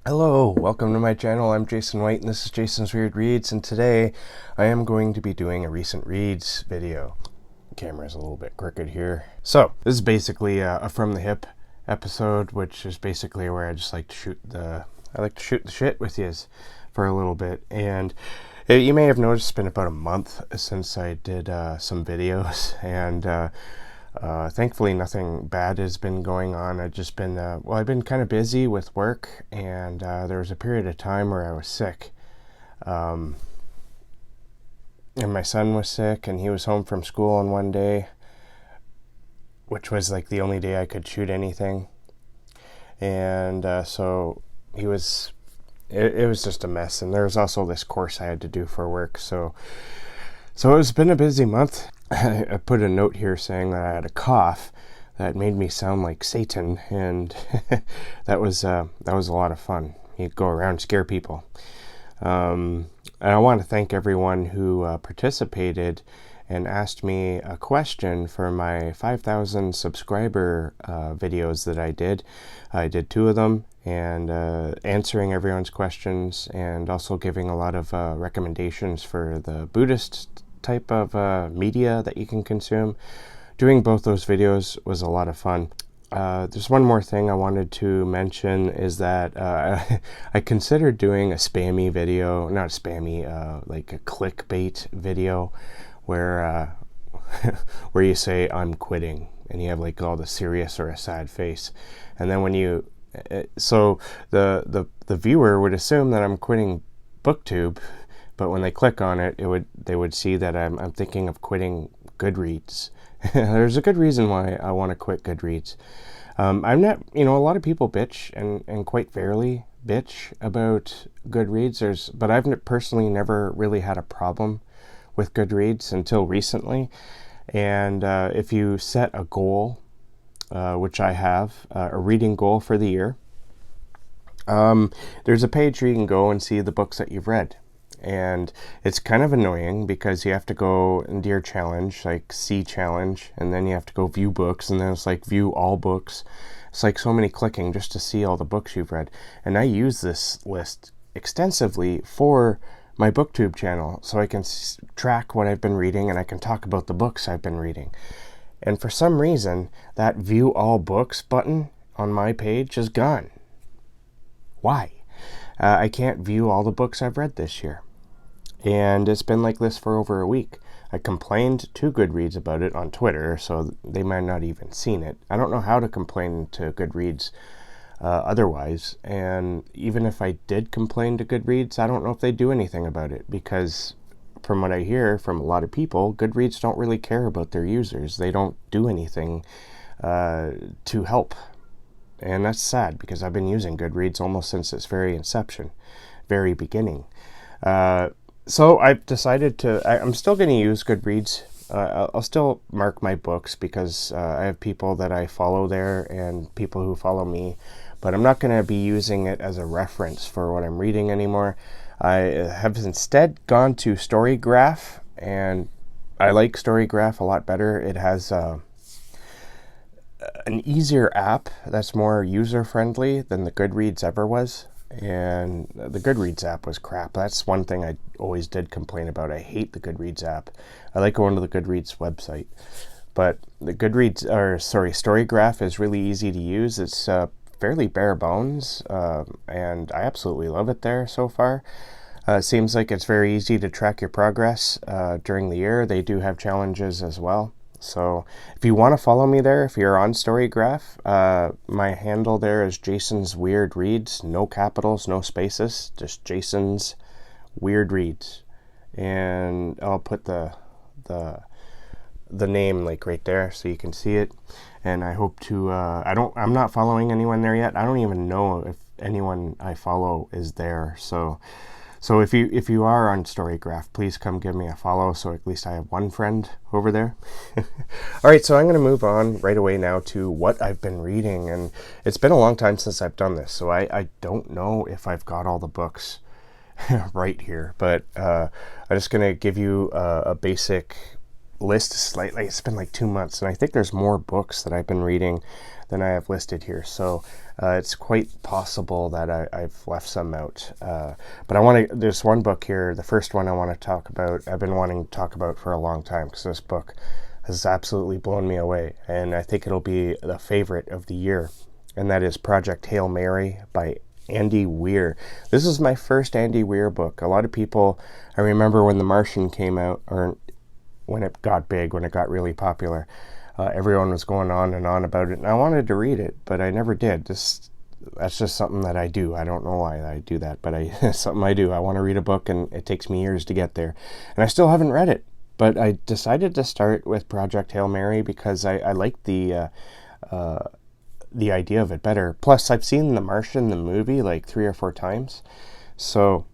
Hello, welcome to my channel. I'm Jason White and this is Jason's Weird Reads, and today I am going to be doing a recent reads video. The camera's a little bit crooked here. So, this is basically a From the Hip episode, which is basically where I just like to shoot the shit with yous for a little bit. And you may have noticed it's been about a month since I did some videos, and thankfully nothing bad has been going on. I've just been, I've been kind of busy with work, and there was a period of time where I was sick. And my son was sick, and he was home from school on one day, which was like the only day I could shoot anything. And so he was, it was just a mess. And there was also this course I had to do for work. So it's been a busy month. I put a note here saying that I had a cough that made me sound like Satan, and that was a lot of fun. He'd go around and scare people. And I want to thank everyone who participated and asked me a question for my 5,000 subscriber videos that I did. I did 2 of them, and answering everyone's questions, and also giving a lot of recommendations for the Buddhist type of media that you can consume. Doing both those videos was a lot of fun. There's one more thing I wanted to mention, is that I considered doing a spammy video, not spammy, like a clickbait video, where where you say I'm quitting, and you have like all the serious or a sad face, and then when you so the viewer would assume that I'm quitting BookTube. But when they click on it, they would see that I'm thinking of quitting Goodreads. There's a good reason why I want to quit Goodreads. I'm not, a lot of people bitch, and quite fairly bitch about Goodreads. But I've personally never really had a problem with Goodreads until recently. And if you set a goal, which I have, a reading goal for the year, there's a page where you can go and see the books that you've read. And it's kind of annoying because you have to go into your challenge, like see challenge, and then you have to go view books, and then it's like view all books. It's like so many clicking just to see all the books you've read. And I use this list extensively for my BookTube channel, so I can track what I've been reading, and I can talk about the books I've been reading. And for some reason, that view all books button on my page is gone. Why? I can't view all the books I've read this year. And it's been like this for over a week. I complained to Goodreads about it on Twitter, so they might not even seen it. I don't know how to complain to Goodreads otherwise. And even if I did complain to Goodreads, I don't know if they do anything about it, because from what I hear from a lot of people, Goodreads don't really care about their users. They don't do anything to help. And that's sad, because I've been using Goodreads almost since its very inception, very beginning. So I've decided I'm still going to use Goodreads. I'll still mark my books, because I have people that I follow there and people who follow me, but I'm not going to be using it as a reference for what I'm reading anymore. I have instead gone to Storygraph, and I like Storygraph a lot better. It has an easier app that's more user-friendly than the Goodreads ever was. And the Goodreads app was crap. That's one thing I always did complain about. I hate the Goodreads app. I like going to the Goodreads website. But the Storygraph is really easy to use. It's fairly bare bones, and I absolutely love it there so far. It seems like it's very easy to track your progress during the year. They do have challenges as well. So if you want to follow me there, if you're on Storygraph, my handle there is Jason's Weird Reads. No capitals, no spaces, just Jason's Weird Reads. And I'll put the name like right there so you can see it. And I hope to, I'm not following anyone there yet. I don't even know if anyone I follow is there. So if you are on Storygraph, please come give me a follow, so at least I have one friend over there. All right, so I'm going to move on right away now to what I've been reading, and it's been a long time since I've done this, so I don't know if I've got all the books right here, but I'm just going to give you a basic list slightly. It's been like 2 months, and I think there's more books that I've been reading than I have listed here. So it's quite possible that I've left some out. But I want to, there's one book here, the first one I want to talk about, I've been wanting to talk about for a long time, because this book has absolutely blown me away, and I think it'll be the favorite of the year, and that is Project Hail Mary by Andy Weir. This is my first Andy Weir book. A lot of people, I remember when The Martian came out, or when it got big, when it got really popular, everyone was going on and on about it, and I wanted to read it, but I never did. That's just something that I do. I don't know why I do that, but it's something I do. I want to read a book, and it takes me years to get there, and I still haven't read it. But I decided to start with Project Hail Mary because I like the idea of it better. Plus, I've seen The Martian, the movie, like 3 or 4 times, so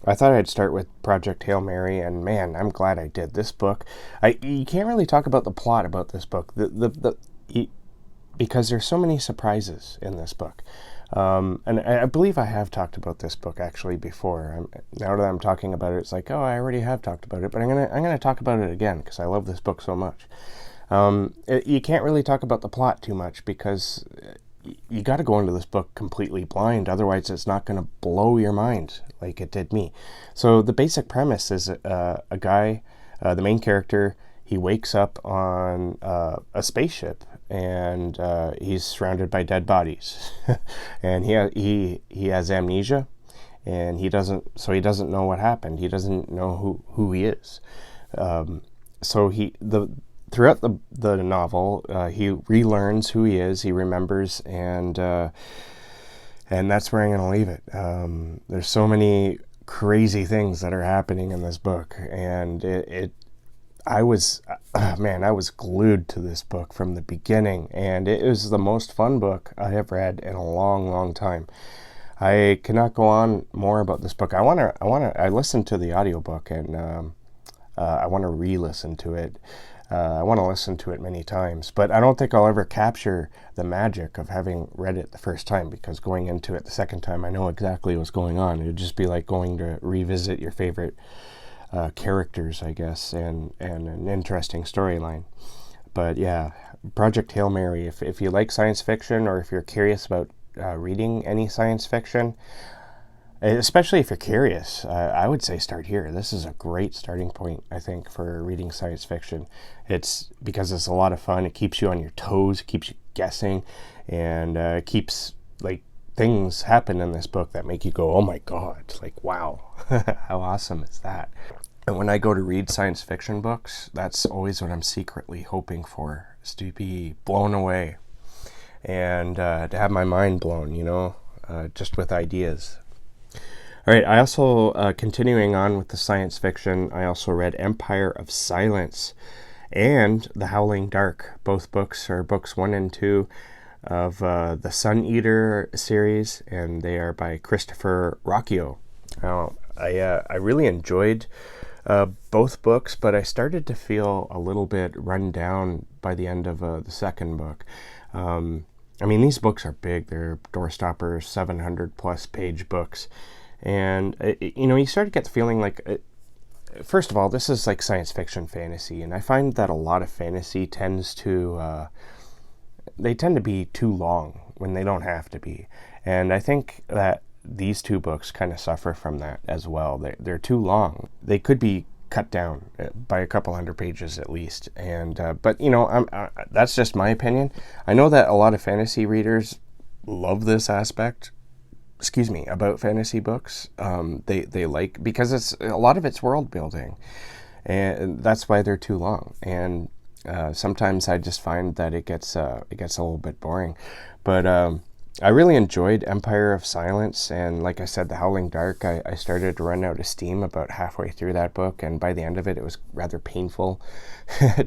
I thought I'd start with Project Hail Mary, and man, I'm glad I did. This book, you can't really talk about the plot about this book, because there's so many surprises in this book. And I believe I have talked about this book actually before. Now that I'm talking about it, it's like, oh, I already have talked about it, but I'm gonna talk about it again because I love this book so much. You can't really talk about the plot too much because you got to go into this book completely blind, otherwise it's not going to blow your mind like it did me. So the basic premise is a guy, the main character, he wakes up on a spaceship, and he's surrounded by dead bodies, and he has amnesia, and he doesn't know what happened. He doesn't know who he is. Throughout the novel, he relearns who he is. He remembers, and that's where I'm going to leave it. There's so many crazy things that are happening in this book, and I was glued to this book from the beginning, and it was the most fun book I have read in a long, long time. I cannot go on more about this book. I listened to the audiobook, and I want to re-listen to it. I want to listen to it many times, but I don't think I'll ever capture the magic of having read it the first time, because going into it the second time, I know exactly what's going on. It would just be like going to revisit your favorite characters, I guess, and an interesting storyline. But yeah, Project Hail Mary, if you like science fiction, or if you're curious about reading any science fiction, especially if you're curious, I would say start here. This is a great starting point, I think, for reading science fiction. It's because it's a lot of fun. It keeps you on your toes, keeps you guessing, and keeps, like, things happen in this book that make you go, oh my god, like, wow, how awesome is that? And when I go to read science fiction books, that's always what I'm secretly hoping for, is to be blown away, and to have my mind blown, just with ideas. All right, I also, continuing on with the science fiction, I also read Empire of Silence and The Howling Dark. Both books are books 1 and 2 of the Sun Eater series, and they are by Christopher Rocchio. I really enjoyed both books, but I started to feel a little bit run down by the end of the second book. I mean, these books are big. They're doorstopper 700 plus page books. And, you start to get the feeling like, first of all, this is like science fiction fantasy. And I find that a lot of fantasy tends to be too long when they don't have to be. And I think that these two books kind of suffer from that as well. They're too long. They could be cut down by a couple hundred pages at least. And but that's just my opinion. I know that a lot of fantasy readers love this aspect. About fantasy books. They like, because a lot of it's world building, and that's why they're too long. And sometimes I just find that it gets a little bit boring. But I really enjoyed Empire of Silence, and like I said, The Howling Dark, I started to run out of steam about halfway through that book, and by the end of it, it was rather painful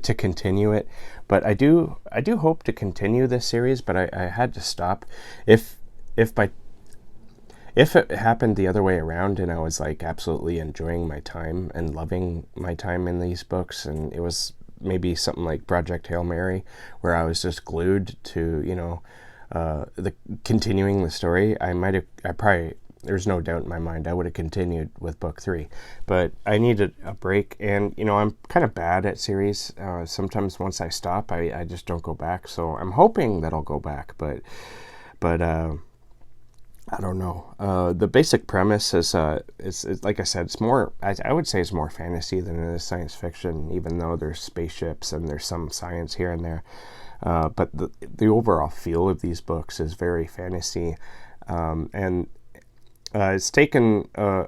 to continue it. But I do hope to continue this series, but I had to stop. If it happened the other way around, and I was like absolutely enjoying my time and loving my time in these books, and it was maybe something like Project Hail Mary, where I was just glued to, the continuing the story, I probably there's no doubt in my mind I would have continued with book 3. But I needed a break, and I'm kind of bad at series. Sometimes once I stop, I just don't go back. So I'm hoping that I'll go back, but I don't know. The basic premise is like I said, it's more, I would say it's more fantasy than it is science fiction, even though there's spaceships and there's some science here and there. But the overall feel of these books is very fantasy. And it's taken a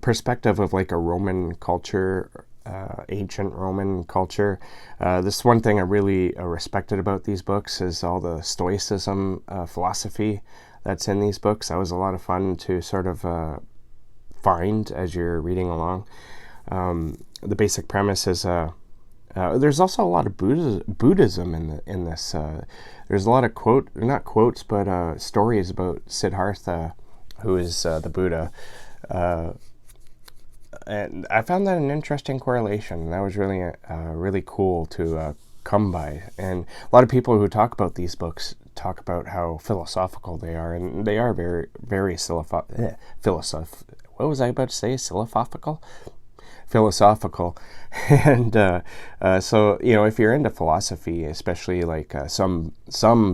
perspective of like a Roman culture, ancient Roman culture. This one thing I really respected about these books is all the Stoicism philosophy that's in these books. That was a lot of fun to sort of find as you're reading along. The basic premise is there's also a lot of Buddhism in this. There's a lot of not quotes, but stories about Siddhartha, who is the Buddha. And I found that an interesting correlation. That was really really cool to come by. And a lot of people who talk about these books talk about how philosophical they are, and they are very, very philosophical. What was I about to say? Philosophical. And so if you're into philosophy, especially like some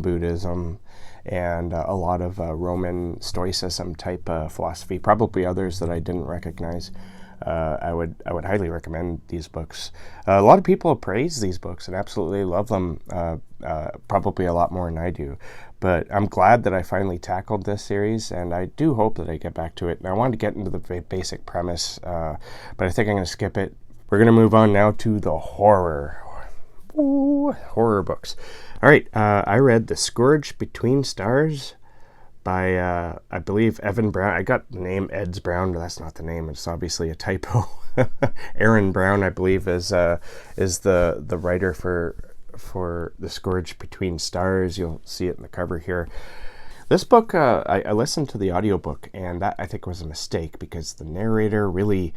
Buddhism and a lot of Roman Stoicism type philosophy, probably others that I didn't recognize, I would highly recommend these books. A lot of people praise these books and absolutely love them, probably a lot more than I do. But I'm glad that I finally tackled this series, and I do hope that I get back to it. And I wanted to get into the basic premise, but I think I'm going to skip it. We're going to move on now to the horror books. All right, I read The Scourge Between Stars by, I believe, Evan Brown. I got the name Eds Brown, but that's not the name. It's obviously a typo. Aaron Brown, I believe, is the writer for The Scourge Between Stars. You'll see it in the cover here. This book, I listened to the audiobook, and that I think was a mistake, because the narrator really,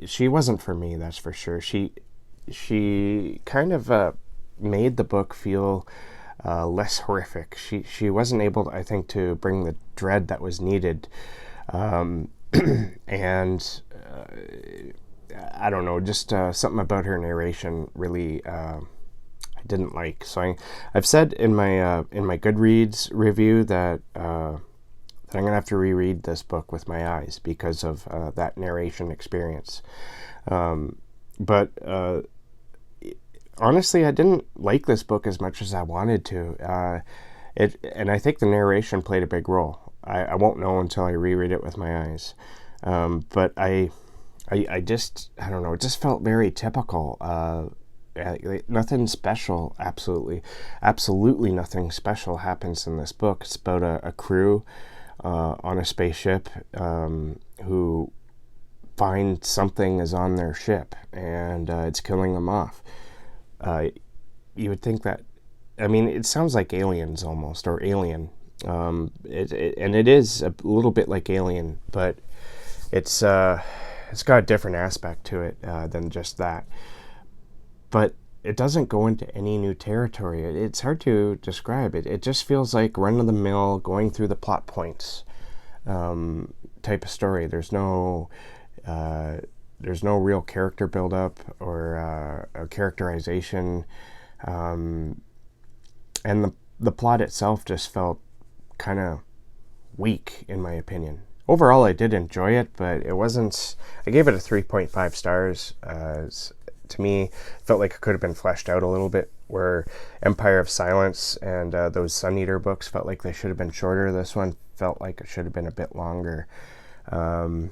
she wasn't for me, that's for sure. She kind of made the book feel less horrific. She wasn't able, I think, to bring the dread that was needed, and I don't know, just something about her narration really I didn't like. So I've said in my Goodreads review that I'm gonna have to reread this book with my eyes because of that narration experience. But honestly, I didn't like this book as much as I wanted to. And I think the narration played a big role. I won't know until I reread it with my eyes. But I just, I don't know, it just felt very typical. Nothing special, absolutely nothing special happens in this book. It's about a crew on a spaceship who find something is on their ship, and it's killing them off. You would think that, I mean, it sounds like Aliens almost, or Alien. And it is a little bit like Alien, but it's got a different aspect to it than just that. But it doesn't go into any new territory. It's hard to describe it. It just feels like run-of-the-mill, going through the plot points type of story. There's no real character build-up or a characterization, and the plot itself just felt kind of weak, in my opinion. Overall, I did enjoy it, but it wasn't. I gave it a 3.5 stars. To me, it felt like it could have been fleshed out a little bit, where Empire of Silence and those Sun Eater books felt like they should have been shorter. This one felt like it should have been a bit longer. Other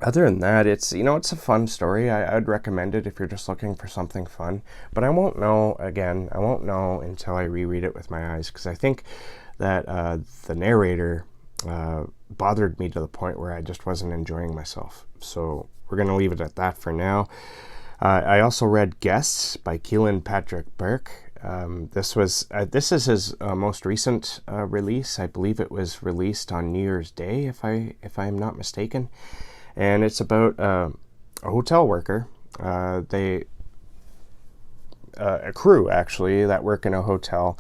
than that, it's a fun story. I would recommend it if you're just looking for something fun. But I won't know until I reread it with my eyes, because I think that the narrator bothered me to the point where I just wasn't enjoying myself. So we're going to leave it at that for now. I also read Guests by Keelan Patrick Burke. This is his most recent release. I believe it was released on New Year's Day, if I'm not mistaken. And it's about a hotel worker. A crew, actually, that work in a hotel.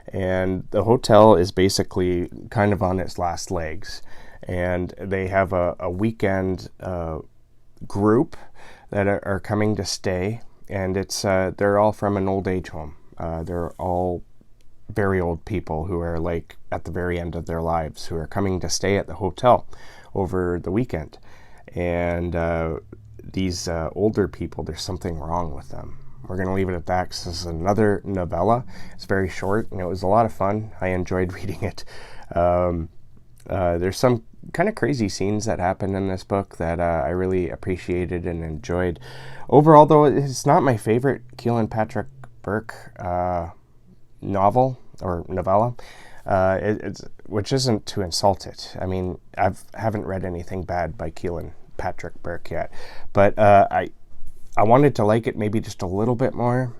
And the hotel is basically kind of on its last legs. And they have a weekend group that are coming to stay. And they're all from an old age home. They're all very old people who are like at the very end of their lives, who are coming to stay at the hotel over the weekend. And these older people, there's something wrong with them. We're going to leave it at that because this is another novella. It's very short, and it was a lot of fun. I enjoyed reading it. There's some kind of crazy scenes that happen in this book that I really appreciated and enjoyed. Overall, though, it's not my favorite Keelan Patrick Burke novel or novella, which isn't to insult it. I mean, haven't read anything bad by Keelan Patrick Burke yet, but I wanted to like it maybe just a little bit more.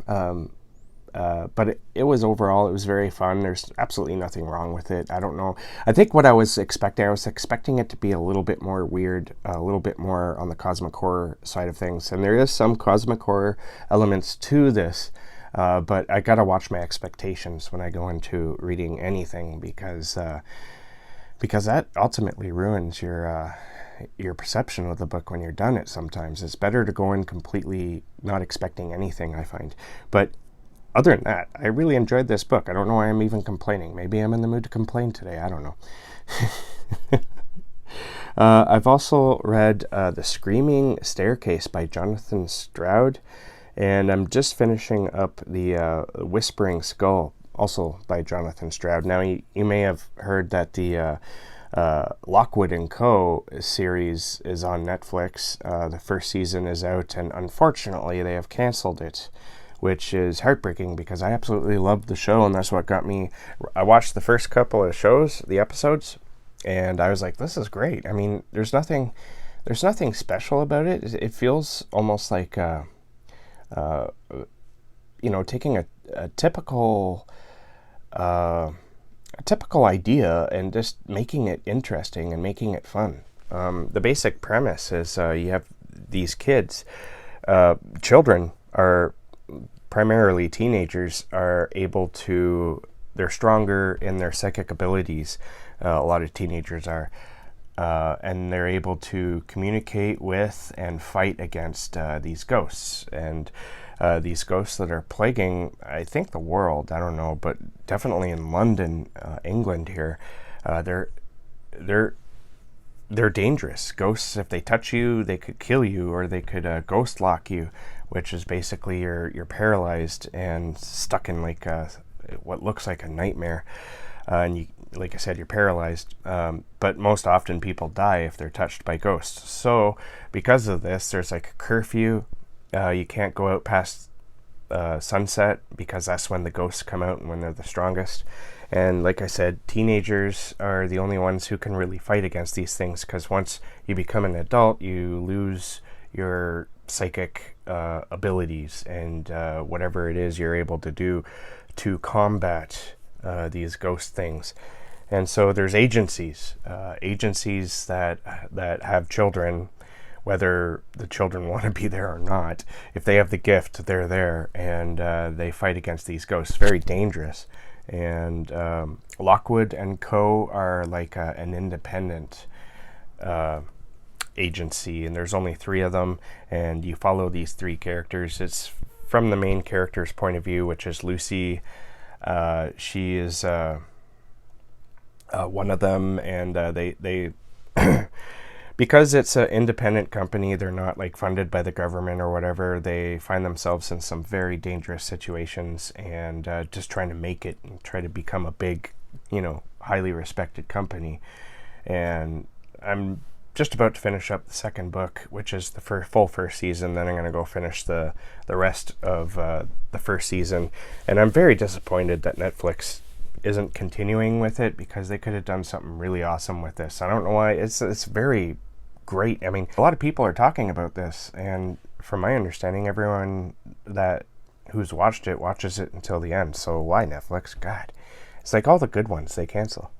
But it was very fun. There's absolutely nothing wrong with it. I don't know. I think what I was expecting it to be a little bit more weird, a little bit more on the cosmic horror side of things. And there is some cosmic horror elements to this, but I gotta watch my expectations when I go into reading anything, because that ultimately ruins your perception of the book when you're done it. Sometimes it's better to go in completely not expecting anything, I find. But other than that, I really enjoyed this book. I don't know why I'm even complaining. Maybe I'm in the mood to complain today. I don't know. I've also read The Screaming Staircase by Jonathan Stroud, and I'm just finishing up the Whispering Skull, also by Jonathan Stroud. Now, you may have heard that the Lockwood & Co. series is on Netflix. The first season is out, and unfortunately they have canceled it, which is heartbreaking because I absolutely loved the show, and that's what got me. I watched the first couple of the episodes, and I was like, this is great. I mean, there's nothing special about it. It feels almost like, taking a typical idea and just making it interesting and making it fun. The basic premise is you have these kids, children are primarily teenagers, they're stronger in their psychic abilities. A lot of teenagers are, and they're able to communicate with and fight against these ghosts. And these ghosts that are plaguing, I think, the world, I don't know, but definitely in London, England here, they're dangerous. Ghosts, if they touch you, they could kill you, or they could ghost lock you, which is basically you're paralyzed and stuck in like what looks like a nightmare. And you, like I said, you're paralyzed. But most often people die if they're touched by ghosts. So because of this, there's like a curfew. You can't go out past sunset, because that's when the ghosts come out and when they're the strongest. And like I said, teenagers are the only ones who can really fight against these things, because once you become an adult, you lose your psychic abilities and whatever it is you're able to do to combat these ghost things. And so there's agencies that have children, whether the children want to be there or not. If they have the gift, they're there, and they fight against these ghosts. Very dangerous. And Lockwood & Co. are like an independent agency, and there's only 3 of them, and you follow these 3 characters. It's from the main character's point of view, which is Lucy. She is one of them, and they because it's an independent company, they're not like funded by the government or whatever. They find themselves in some very dangerous situations, and just trying to make it and try to become a big, highly respected company. And I'm just about to finish up the second book, which is the full first season. Then I'm going to go finish the rest of the first season. And I'm very disappointed that Netflix isn't continuing with it, because they could have done something really awesome with this. I don't know why. It's very great. I mean, a lot of people are talking about this, and from my understanding, everyone who's watched it watches it until the end. So why, Netflix? God, it's like all the good ones they cancel.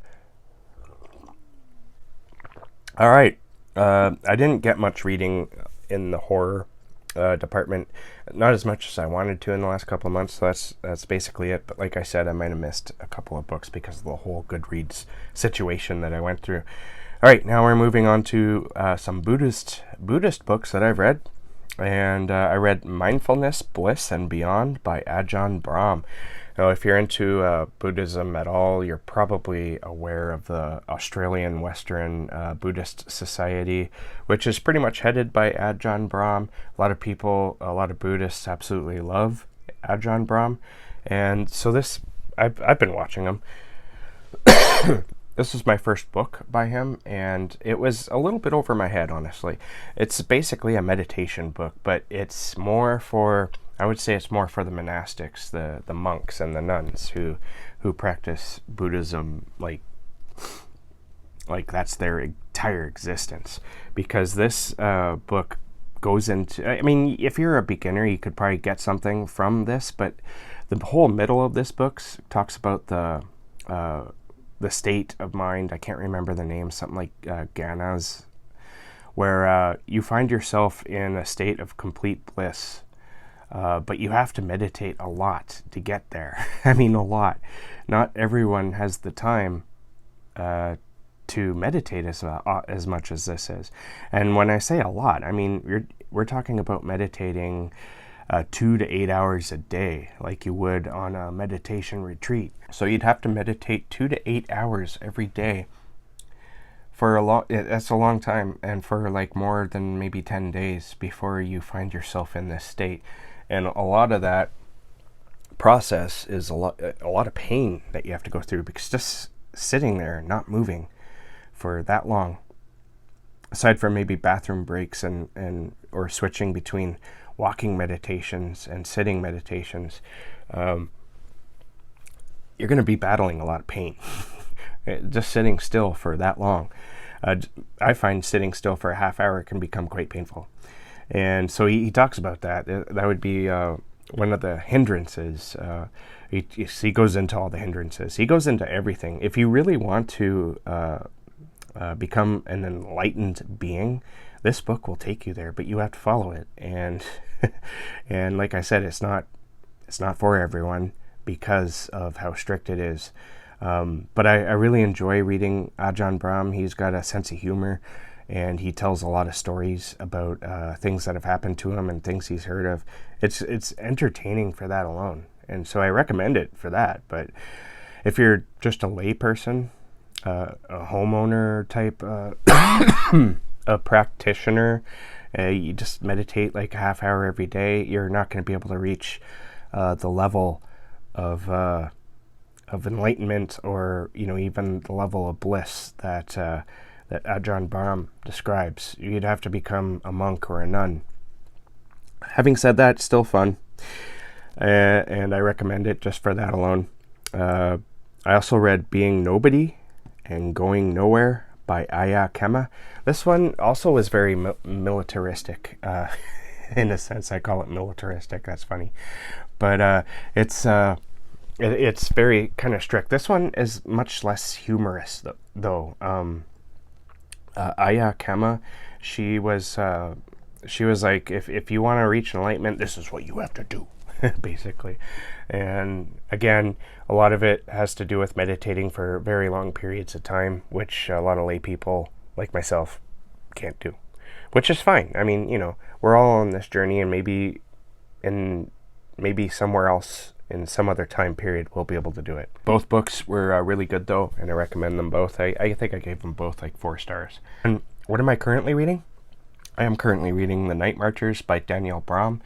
All right. I didn't get much reading in the horror department, not as much as I wanted to in the last couple of months. So that's basically it. But like I said, I might have missed a couple of books because of the whole Goodreads situation that I went through. All right, now we're moving on to some Buddhist books that I've read. And I read Mindfulness, Bliss, and Beyond by Ajahn Brahm. Now, if you're into Buddhism at all, you're probably aware of the Australian Western Buddhist Society, which is pretty much headed by Ajahn Brahm. A lot of Buddhists absolutely love Ajahn Brahm. And so I've been watching him. This was my first book by him, and it was a little bit over my head, honestly. It's basically a meditation book, but it's more for, I would say it's more for the monastics, the monks and the nuns who practice Buddhism like that's their entire existence. Because this book goes into, I mean, if you're a beginner, you could probably get something from this, but the whole middle of this book talks about the state of mind. I can't remember the name, something like Ganas, where you find yourself in a state of complete bliss, but you have to meditate a lot to get there. I mean, a lot. Not everyone has the time to meditate as much as this is. And when I say a lot, I mean, we're talking about meditating 2 to 8 hours a day, like you would on a meditation retreat. So you'd have to meditate 2 to 8 hours every day for that's a long time, and for like more than maybe 10 days before you find yourself in this state. And a lot of that process is a lot of pain that you have to go through, because just sitting there, not moving for that long, aside from maybe bathroom breaks and or switching between walking meditations and sitting meditations, you're going to be battling a lot of pain. Just sitting still for that long. I find sitting still for a half hour can become quite painful. And so he talks about that. That would be one of the hindrances. He goes into all the hindrances. He goes into everything. If you really want to become an enlightened being, this book will take you there, but you have to follow it. And and like I said, it's not for everyone because of how strict it is. But I really enjoy reading Ajahn Brahm. He's got a sense of humor, and he tells a lot of stories about things that have happened to him and things he's heard of. It's entertaining for that alone, and so I recommend it for that. But if you're just a lay person, a homeowner type, a practitioner, you just meditate like a half hour every day, you're not going to be able to reach the level of enlightenment, or even the level of bliss that Ajahn Brahm describes. You'd have to become a monk or a nun. Having said that, it's still fun, and I recommend it just for that alone. I also read Being Nobody and Going Nowhere by Ayya Khema. This one also is very militaristic. In a sense, I call it militaristic. That's funny, but it's very kind of strict. This one is much less humorous, though. Ayya Khema, she was like, if you want to reach enlightenment, this is what you have to do, basically. And again, a lot of it has to do with meditating for very long periods of time, which a lot of lay people like myself can't do, which is fine. I mean, we're all on this journey, and maybe somewhere else in some other time period we'll be able to do it. Both books were really good, though, and I recommend them both. I think I gave them both like 4 stars. And what am I currently reading? I am currently reading The Night Marchers by Daniel Brahm.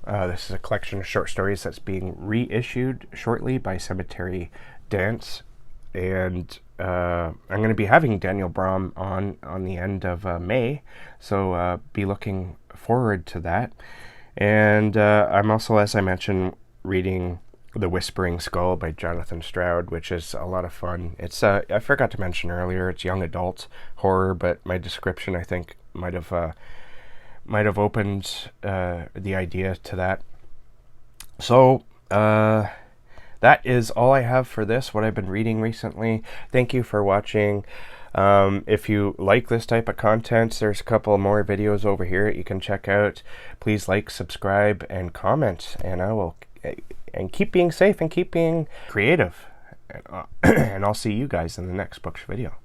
This is a collection of short stories that's being reissued shortly by Cemetery Dance, and I'm going to be having Daniel Brahm on the end of May, so be looking forward to that. And I'm also, as I mentioned, reading The Whispering Skull by Jonathan Stroud, which is a lot of fun. It's I forgot to mention earlier, it's young adult horror, but my description, I think, might have opened the idea to that. So that is all I have for this, what I've been reading recently. Thank you for watching. If you like this type of content, there's a couple more videos over here that you can check out. Please like, subscribe, and comment, and I will and keep being safe and keep being creative. And I'll see you guys in the next books video.